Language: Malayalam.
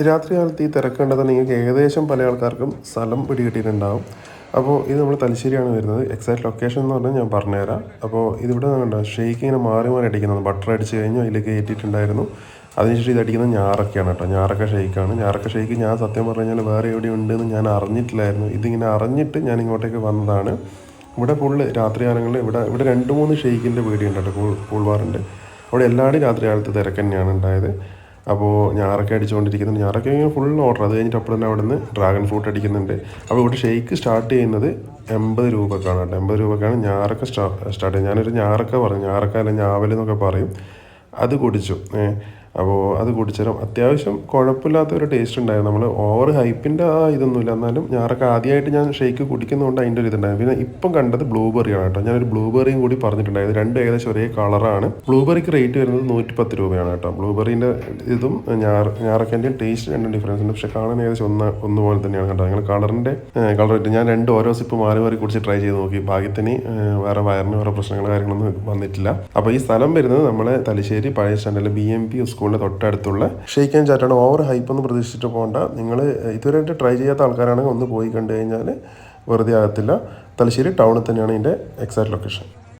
രാത്രി കാലത്ത് ഈ തിരക്കുണ്ടെന്ന് നിങ്ങൾക്ക് ഏകദേശം പല ആൾക്കാർക്കും സ്ഥലം പിടികിട്ടിയിട്ടുണ്ടാവും. അപ്പോൾ ഇത് നമ്മൾ തലശ്ശേരിയാണ് വരുന്നത്. എക്സാക്ട് ലൊക്കേഷൻ എന്ന് പറഞ്ഞാൽ ഞാൻ പറഞ്ഞുതരാം. അപ്പോൾ ഇതിവിടെ കണ്ടോ ഷെയ്ക്ക് ഇങ്ങനെ മാറി മാറി അടിക്കുന്നത്. ബട്ടർ അടിച്ച് കഴിഞ്ഞു അതിലേക്ക് കയറ്റിയിട്ടുണ്ടായിരുന്നു. അതിനുശേഷം ഇത് അടിക്കുന്നത് ഞാറൊക്കെയാണ് കേട്ടോ. ഞാറൊക്കെ ഷെയ്ക്കാണ്. ഞാറൊക്കെ ഷെയ്ക്ക് ഞാൻ സത്യം പറഞ്ഞു കഴിഞ്ഞാൽ വേറെ എവിടെ ഉണ്ടെന്ന് ഞാൻ അറിഞ്ഞിട്ടില്ലായിരുന്നു. ഇതിങ്ങനെ അറിഞ്ഞിട്ട് ഞാൻ ഇങ്ങോട്ടേക്ക് വന്നതാണ്. ഇവിടെ ഫുള്ള് രാത്രി കാലങ്ങളിൽ ഇവിടെ 2-3 ഷെയ്ക്കിൻ്റെ പീടിയുണ്ട് കേട്ടോ. കൂൾ ബാറുണ്ട്. അവിടെ എല്ലാവരുടെയും രാത്രി കാലത്ത് തിരക്ക് തന്നെയാണ് ഉണ്ടായത്. അപ്പോൾ ഞാറൊക്കെ അടിച്ചുകൊണ്ടിരിക്കുന്നുണ്ട്. ഞാറൊക്കെ ഇങ്ങനെ ഫുൾ ഓർഡർ. അത് കഴിഞ്ഞിട്ട് അപ്പോൾ തന്നെ അവിടെ നിന്ന് ഡ്രാഗൺ ഫ്രൂട്ട് അടിക്കുന്നുണ്ട്. അപ്പോൾ ഇവിടെ ഷെയ്ക്ക് സ്റ്റാർട്ട് ചെയ്യുന്നത് 80 രൂപക്കാണ് കേട്ടോ. 80 രൂപക്കാണ് ഞാറൊക്കെ സ്റ്റാർട്ട് ചെയ്യുന്നത്. ഞാനൊരു ഞാറൊക്കെ പറഞ്ഞു, ഞാറൊക്കെ അല്ല ഞാവൽ എന്നൊക്കെ പറയും. അത് കുടിച്ചു. അപ്പോൾ അത് കുടിച്ചാലും അത്യാവശ്യം കുഴപ്പമില്ലാത്തൊരു ടേസ്റ്റ് ഉണ്ടായിരുന്നു. നമ്മൾ ഓവർ ഹൈപ്പിൻ്റെ ആ ഇതൊന്നുമില്ല. എന്നാലും ഞാറൊക്കെ ആദ്യമായിട്ട് ഞാൻ ഷെയ്ക്ക് കുടിക്കുന്നതുകൊണ്ട് അതിൻ്റെ ഒരു ഇതുണ്ടായിരുന്നു. പിന്നെ ഇപ്പം കണ്ടത് ബ്ലൂബെറിയാണ് കേട്ടോ. ഞാനൊരു ബ്ലൂബെറിയും കൂടി പറഞ്ഞിട്ടുണ്ടായിരുന്നു. രണ്ടും ഏകദേശം ഒരേ കളറാണ്. ബ്ലൂബെറിക്ക് റേറ്റ് വരുന്നത് 110 രൂപയാണ് കേട്ടോ. ബ്ലൂബെറിൻ്റെ ഇതും ഞാറൊക്കെ ടേസ്റ്റ് രണ്ടും ഡിഫറൻസ് ഉണ്ട്. പക്ഷേ കാണാൻ ഏകദേശം ഒന്നുപോലെ തന്നെയാണ് കേട്ടോ. ഞങ്ങൾ കളറിട്ട് ഞാൻ ഓരോ സിപ്പ് മാറി മാറി കുടിച്ച് ട്രൈ ചെയ്ത് നോക്കി. ഭാഗ്യത്തിന് വേറെ വയറിന് വേറെ കാര്യങ്ങളൊന്നും വന്നിട്ടില്ല. അപ്പോൾ ഈ സ്ഥലം വരുന്നത് നമ്മളെ തലശ്ശേരി പഴയ സ്റ്റാൻഡിലെ BMP സ്കൂളിൻ്റെ തൊട്ടടുത്തുള്ള ഷെയ്ക്ക് ആൻഡ് ചാറ്റാണ്. ഓവർ ഹൈപ്പൊന്നും പ്രതീക്ഷിച്ചിട്ട് പോകണ്ട. നിങ്ങൾ ഇതുവരെയായിട്ട് ട്രൈ ചെയ്യാത്ത ആൾക്കാരാണെങ്കിൽ ഒന്ന് പോയി കണ്ടു കഴിഞ്ഞാൽ വെറുതെ ആകത്തില്ല. തലശ്ശേരി ടൗണിൽ തന്നെയാണ് ഇതിൻ്റെ എക്സാക്ട് ലൊക്കേഷൻ.